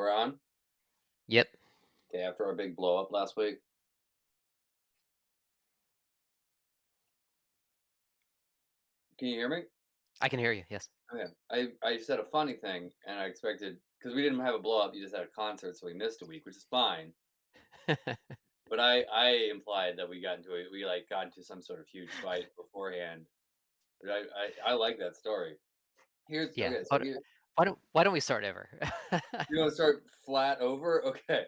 we're on. Yep, Okay, after our big blow up last week. Can you hear me? I can hear you. Yes. Okay. I said a funny thing, and I expected because we didn't have a blow up. You just had a concert, so we missed a week, which is fine. But I implied that we like got into some sort of huge fight beforehand. But I like that story. Here's Yeah. okay. So But here why don't we start over? you want to start flat over? Okay.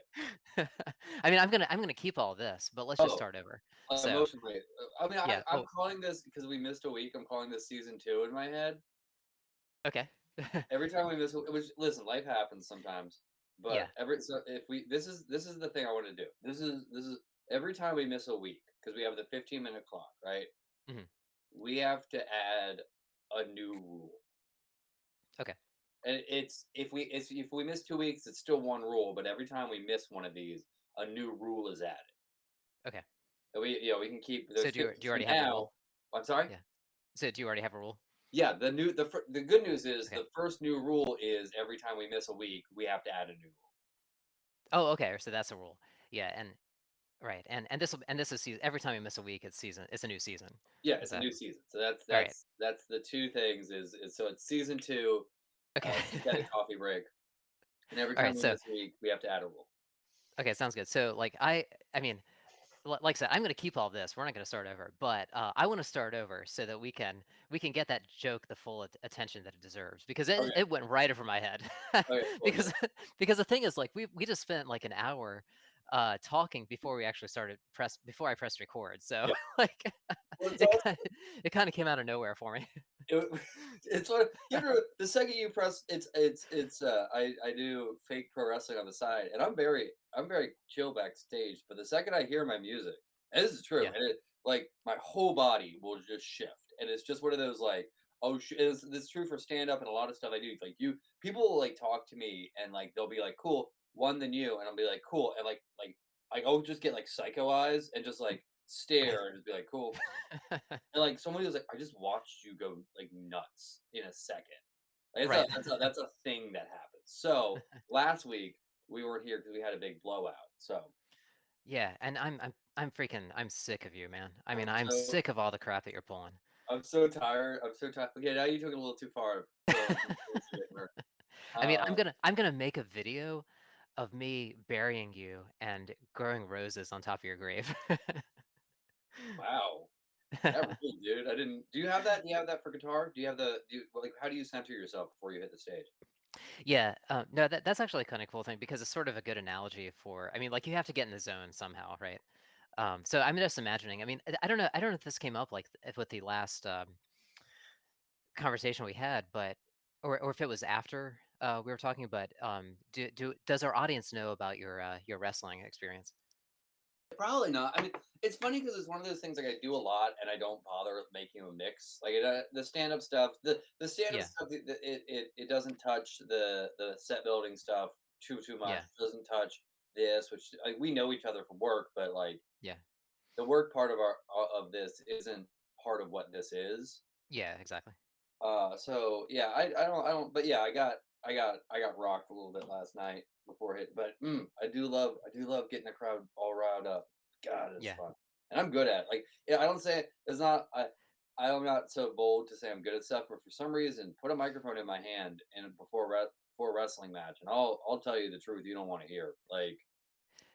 I mean, I'm gonna keep all this, but let's just Oh, start over. So emotionally. I mean, yeah. I'm Oh, calling this because we missed a week. I'm calling this season two in my head. okay. Every time we miss, which listen, life happens sometimes. Yeah. But every so if we this is the thing I want to do. This is every time we miss a week because we have the 15-minute clock, right? Mhm. We have to add a new rule. Okay. And if we miss 2 weeks, it's still one rule. But every time we miss one of these, a new rule is added. Okay. And we can keep So there's do you 50 so already have a now. rule? I'm sorry. Yeah. So do you already have a rule? Yeah, the good news is Okay. the first new rule is every time we miss a week, we have to add a new rule. Oh, okay. So that's a rule. Yeah. And right. And this is season. Every time you miss a week, it's season. It's a new season. Yeah, Is it's a that new season. So that's all right? that's that's the two things is so it's season 2, Okay. spaghetti coffee break, and every All time right. we So miss a week, we have to add a rule. okay, sounds good. So like I mean, like I said, I'm gonna keep all this. We're not gonna start over, but I want to start over so that we can get that joke the full attention that it deserves because it, Okay, it went right over my head. okay, cool, because because the thing is, like we just spent like an hour talking before we actually started press before I pressed record. So yeah. like Well, it's it also kind of, it kind of came out of nowhere for me. it it's what you ever the second you press I do fake pro wrestling on the side, and I'm very chill backstage, but the second I hear my music, and this is true, Yeah. and it like my whole body will just shift, and it's just one of those like, oh, this is true for stand up and a lot of stuff I do. Like people will like talk to me and like they'll be like, cool, one than you, and I'll be like, cool, and I'll just get like psycho eyes and just like stare and just be like, cool, and like somebody was like, I just watched you go like nuts in a second. Like, Right. that's a thing that happens. So last week we weren't here because we had a big blowout. So Yeah, and I'm sick of you, man. I I'm mean, I'm so sick of all the crap that you're pulling. I'm so tired. I'm so tired. Okay, now you took it a little too far. From bullshit. I mean, I'm Uh, gonna I'm gonna make a video of me burying you and growing roses on top of your grave. wow, that ruled, dude. I didn't. Do you have that? Do you have that for guitar? Do you have the? Do you, like how do you center yourself before you hit the stage? Yeah, no, that's actually a kinda cool thing because it's sort of a good analogy for I mean, like, you have to get in the zone somehow, right? So I'm just imagining I mean, I don't know if this came up, like, with the last, conversation we had, but or if it was after, we were talking, but, does our audience know about your wrestling experience? Probably not. I mean, it's funny because it's one of those things like I do a lot, and I don't bother with making a mix. Like the stand up stuff, the stand up Yeah, stuff, it doesn't touch the set building stuff too much. yeah, It doesn't touch this, which like we know each other from work, but like yeah, the work part of our of this isn't part of what this is. yeah, exactly. So yeah, I don't, but yeah, I got rocked a little bit last night before hit, but I do love getting the crowd all riled up. God, it's Yeah. fun, and I'm good at it. Like, yeah, I don't say it's not. I'm not so bold to say I'm good at stuff, but for some reason, put a microphone in my hand and before a wrestling match, and I'll tell you the truth you don't want to hear. Like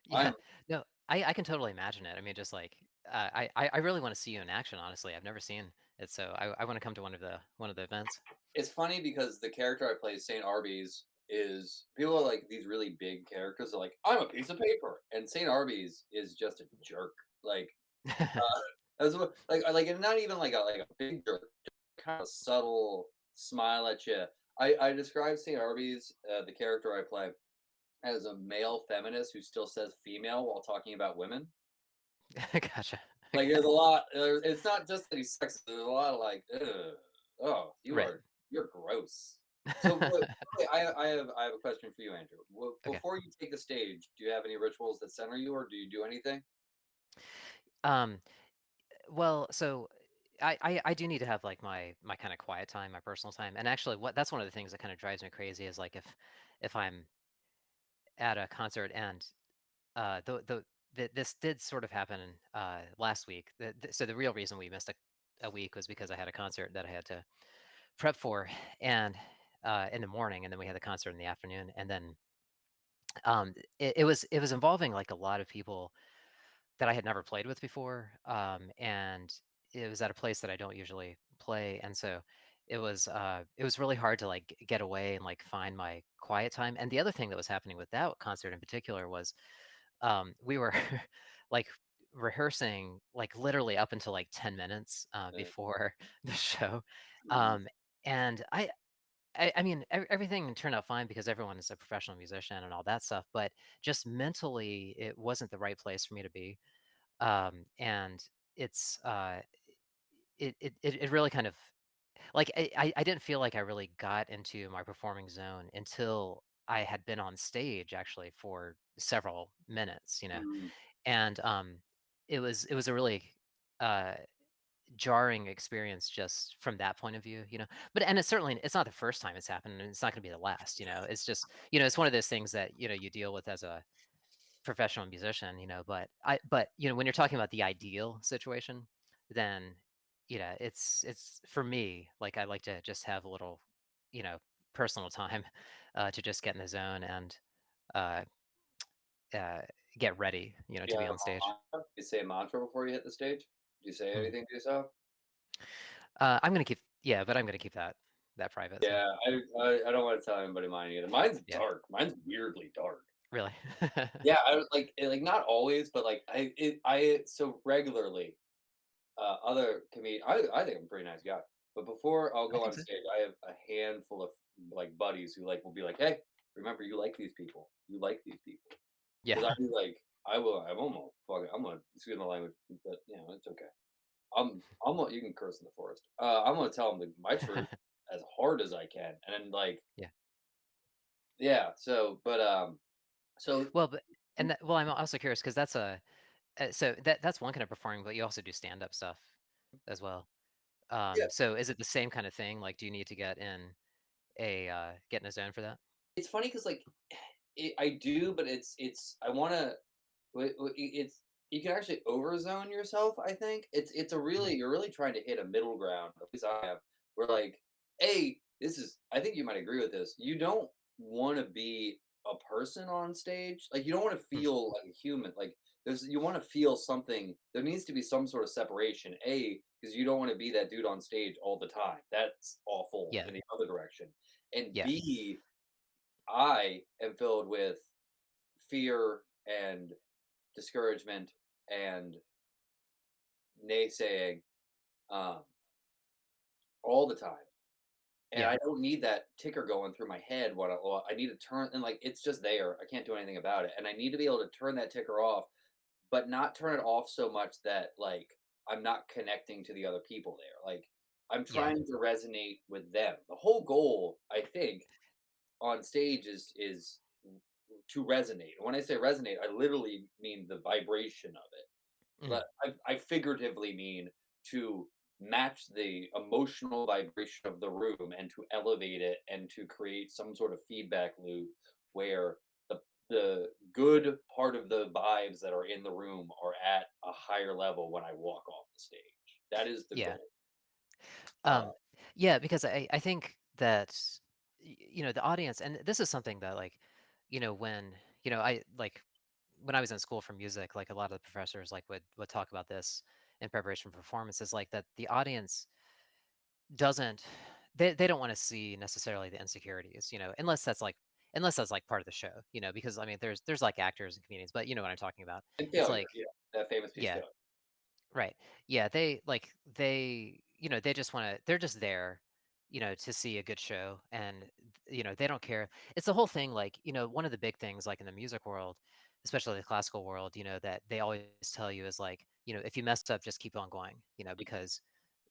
Yeah. I'm No, I can totally imagine it. I mean, just like, I really wanna see you in action, honestly. I've never seen it, so I wanna come to one of the events. It's funny because the character I play, Saint Arby's, is people are like these really big characters are like, I'm a piece of paper. And Saint Arby's is just a jerk. Like that's what and not even like a big jerk, kind of subtle smile at you. I describe Saint Arby's, the character I play, as a male feminist who still says female while talking about women. Gotcha. Like Okay. there's a lot it's not just that he's sexist, there's a lot of like, ugh, oh, Right. you're gross. So wait, I have a question for you, Andrew. Okay. Before you take the stage, do you have any rituals that center you, or do you do anything? Um, well, so I do need to have, like, my kinda quiet time, my personal time, and actually what that's one of the things that kinda drives me crazy is, like, if I'm at a concert, and this did sort of happen last week. So the real reason we missed a week was because I had a concert that I had to prep for, and in the morning, and then we had the concert in the afternoon, and then it was involving like a lot of people that I had never played with before, and it was at a place that I don't usually play, and so it was really hard to like get away and like find my quiet time. And the other thing that was happening with that concert in particular was we were like rehearsing like literally up until like 10 minutes Uh, before the show. Jeez. Um, and I mean, everything turned out fine because everyone is a professional musician and all that stuff, but just mentally, it wasn't the right place for me to be. And it's it really kind of like I didn't feel like I really got into my performing zone until I had been on stage actually for several minutes, Mm, and it was a really uh jarring experience just from that point of view, but and it's not the first time it's happened, and it's not going to be the last. It's just it's one of those things that you deal with as a professional musician, but when you're talking about the ideal situation, then it's for me, like I like to just have a little you know personal time to just get in the zone and uh uh get ready you to be have on a stage. mantra? You say a mantra before you hit the stage? Do you say Hmm. anything to yourself? I'm gonna keep yeah, but I'm gonna keep that private. So Yeah, I don't wanna tell anybody mine either. Mine's yeah. dark. Mine's weirdly dark. Really. Yeah, I would like, not always, but, like, I so regularly, other I think I'm a pretty nice guy, but before I'll I go think on so. stage, I have a handful of, like, buddies who, like, will be like, "Hey, remember you like these people. You like these people." Yeah. 'Cause I be like, I'm almost fucking I'm gonna excuse my language, but, it's okay. I'm gonna you can curse in the forest. I'm gonna tell them my truth as hard as I can, and then, like, Yeah. yeah, so Well, but and well, I'm also curious because so that's one kind of performing, but you also do stand-up stuff as well. yeah, So is it the same kind of thing? Like, do you need to get in a zone for that? it's funny because like, I do, but it's I wanna it's you can actually overzone yourself, I think. It's a Mhm. really you're really trying to hit a middle ground, at least I have, where like, A, this is I think you might agree with this. You don't wanna be a person on stage. Like you don't wanna Mm. feel like a human. Like you wanna feel something. There needs to be some sort of separation. A, because you don't wanna be that dude on stage all the time. That's awful Yeah. in the other direction. And Yeah. B, I am filled with fear and discouragement and naysaying, um, all the time. And Yeah. I don't need that ticker going through my head well, I need to turn and like it's just there. I can't do anything about it. And I need to be able to turn that ticker off, but not turn it off so much that like I'm not connecting to the other people there. Like I'm Yeah. trying to resonate with them. The whole goal, I think, on stage is to resonate. And when I say resonate, I literally mean the vibration of it. Mhm. But I figuratively mean to match the emotional vibration of the room and to elevate it and to create some sort of feedback loop where the good part of the vibes that are in the room are at a higher level when I walk off the stage. That is the Yeah. goal. Uh, Um, yeah, because I think that the audience, and this is something that like, when I like when I was in school for music, like a lot of the professors like would talk about this in preparation for performances, like that the audience doesn't they don't want to see necessarily the insecurities, unless that's like part of the show, because I mean there's like actors and comedians, but you know what I'm talking about. and It's like failure, yeah, that famous piece, yeah, failure. right. Yeah, they just wanna they're just there, to see a good show, and, they don't care. It's the whole thing, like, one of the big things, like, in the music world, especially the classical world, that they always tell you is, like, if you mess up, just keep on going,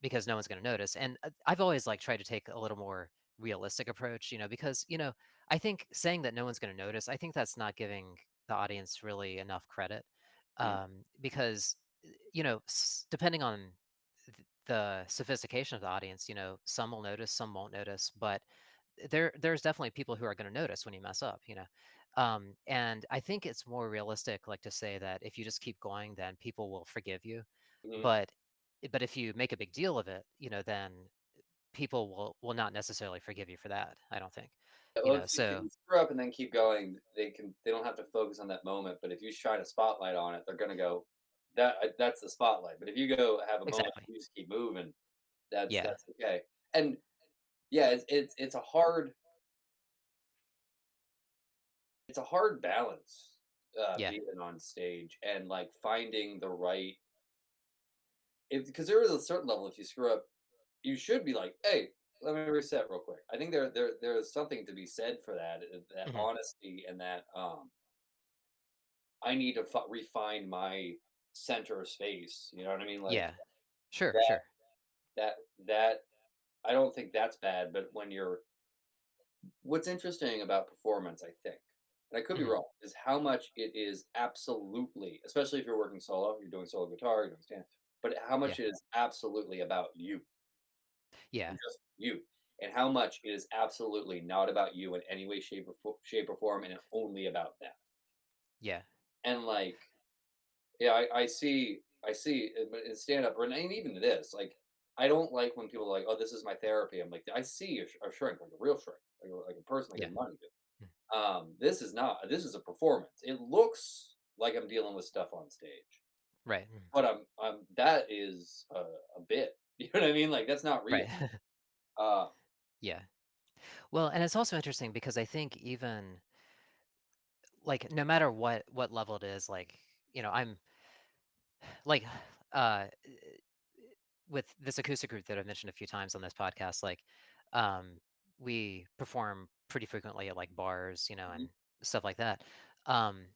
because no one's gonna notice, and, I've always, like, tried to take a little more realistic approach, because, I think saying that no one's gonna notice, I think that's not giving the audience really enough credit, Mm, because depending on the sophistication of the audience, some will notice, some won't notice, but there's definitely people who are gonna notice when you mess up, you know? And I think it's more realistic, like, to say that if you just keep going, then people will forgive you. Mhm. But but if you make a big deal of it, then people will not necessarily forgive you for that, I don't think. Well, if So you screw up and then keep going, they don't have to focus on that moment, but if you shine a spotlight on it, they're gonna go, that's the spotlight." But if you go have a moment, exactly. you just keep moving, Yeah. that's okay. And, yeah, it's a hard balance, Yeah. being on stage and, like, finding the right if because there is a certain level, if you screw up, you should be like, "Hey, let me reset real quick." I think there is something to be said for that, that Mhm. honesty and that, I need to refine my center of space, you know what I mean? Like, Yeah. Sure, that sure. that that I don't think that's bad, but when you're what's interesting about performance, I think, and I could be Mhm. wrong, is how much it is absolutely, especially if you're working solo, you're doing solo guitar, you're doing stand, but how Yeah. much it is absolutely about you Yeah. and just you, and how much it is absolutely not about you in any way, shape, or form, and only about them. Yeah. And like, yeah, I see, but in stand up, and even this, like, I don't like when people are like, "Oh, this is my therapy." I'm like, I see a shrink, like a real shrink, like a person I Yeah. give money to. Mm. This is not. This is a performance. It looks like I'm dealing with stuff on stage, Right. Mm. but that is a bit. You know what I mean? Like that's not real. Right. Uh, Yeah. Well, and it's also interesting because I think even, like, no matter what level it is, like, I'm like, uh, with this acoustic group that I've mentioned a few times on this podcast, like, um, we perform pretty frequently at, like, bars, mhm, and stuff like that. Um,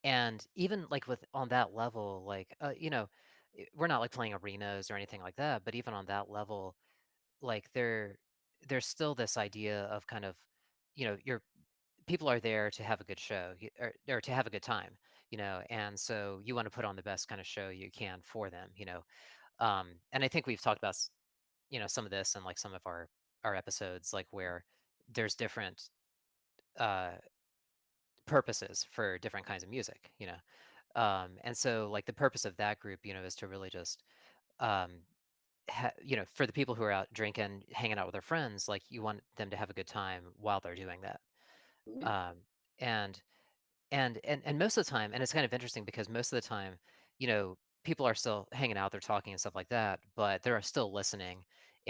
and even, like, with on that level, like, we're not, like, playing arenas or anything like that, but even on that level, like, there's still this idea of kind of, your people are there to have a good show, or to have a good time, and so you wanna put on the best kinda show you can for them, and I think we've talked about some of this in like some of our episodes, like where there's different uh purposes for different kinds of music, and so like the purpose of that group, is to really just um for the people who are out drinking, hanging out with their friends, like you want them to have a good time while they're doing that. mhm, um and and most of the time, and it's kind of interesting because most of the time, people are still hanging out, they're talking and stuff like that, but they're still listening.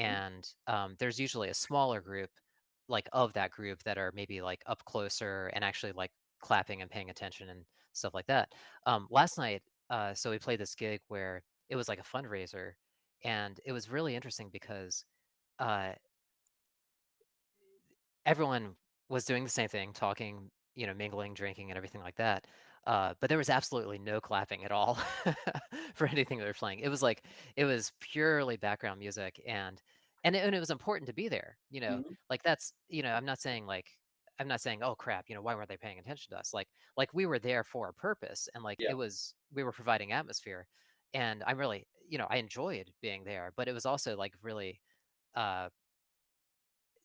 mhm, And there's usually a smaller group, like of that group, that are maybe like up closer and actually like clapping and paying attention and stuff like that. Last night, so we played this gig where it was like a fundraiser, and it was really interesting because uh, everyone was doing the same thing, talking, mingling, drinking, and everything like that. But there was absolutely no clapping at all for anything they were playing. It was purely background music, and it was important to be there. mhm. Like that's I'm not saying, oh crap, why weren't they paying attention to us? Like we were there for a purpose, and like Yeah, we were providing atmosphere, and I'm really, I enjoyed being there, but it was also like really uh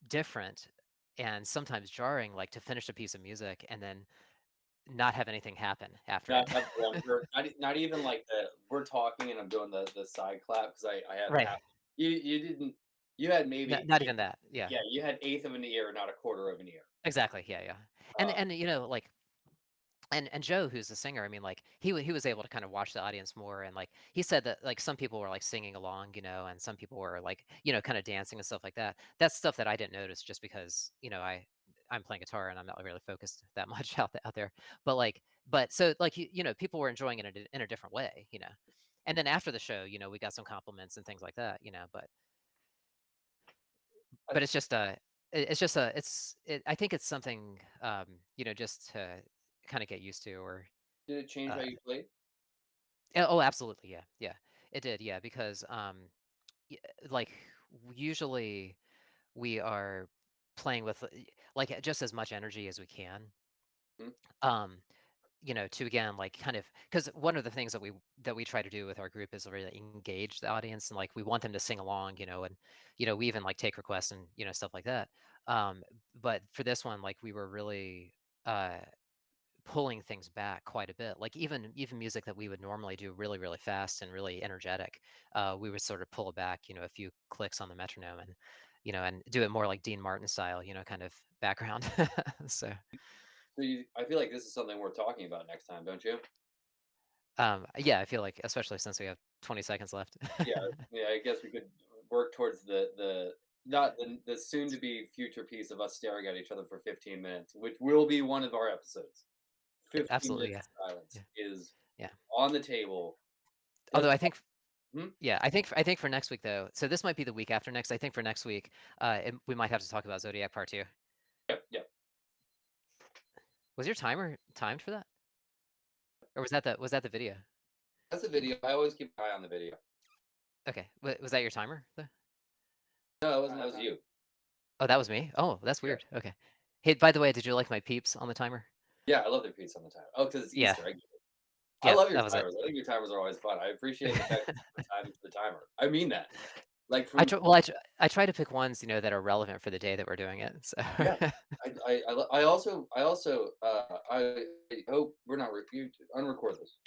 different and sometimes jarring, like, to finish a piece of music and then not have anything happen after not it. have one per not even like the we're talking and I'm doing the side clap because I have Right. half. You didn't. You had maybe Not even that, yeah. yeah, you had eighth of an ear, not a quarter of an ear. Exactly, yeah, yeah. And Uh, and, like and Joe, who's the singer, I mean, like, he was able to kind of watch the audience more, and, like, he said that, like, some people were, like, singing along, and some people were, like, kinda dancing and stuff like that. That's stuff that I didn't notice just because, I'm playing guitar and I'm not really focused that much out there. But so, like, people were enjoying it in a different way, And then after the show, we got some compliments and things like that, I but it's just, it's just I think it's something, just to kinda get used to, or, did it change how uh you played? oh, absolutely, yeah, yeah. It did, yeah, because, y like, usually we are playing with, like, just as much energy as we can, Mhm, um, to again, like, kind of, because one of the things that we try to do with our group is really engage the audience, and, like, we want them to sing along, and, we even, like, take requests and, stuff like that. Um, but for this one, like, we were really, uh, pulling things back quite a bit. Like, even music that we would normally do really, really fast and really energetic, we would sort of pull it back, a few clicks on the metronome and, and do it more like Dean Martin style, kind of background. So, So I feel like this is something worth talking about next time, don't you? yeah, I feel like especially since we have 20 seconds left. Yeah, yeah. I guess we could work towards the not the soon to be future piece of us staring at each other for 15 minutes, which will be one of our episodes. 15 Absolutely, yeah. minutes of silence Yeah, is yeah. on the table. That's Although I think hmm? yeah, I think for next week, though, so this might be the week after next. I think for next week, we might have to talk about Zodiac Part 2. Yep, yep. Was your timer timed for that? Or was that the video? That's a video. I always keep an eye on the video. Okay, was that your timer, though? No, it wasn't. That was you. Oh, that was me? Oh, that's Yeah, weird, okay. Hey, by the way, did you like my peeps on the timer? yeah. I love their pizza on the timer. Oh, because it's Yeah, Easter. I get it. I yeah, love your that was it. timers. I think your timers are always fun. I appreciate the fact that you put time into the timer. I mean that. Like I from tr well, I try to pick ones, that are relevant for the day that we're doing it, so yeah. I also I hope we're not you unrecord this.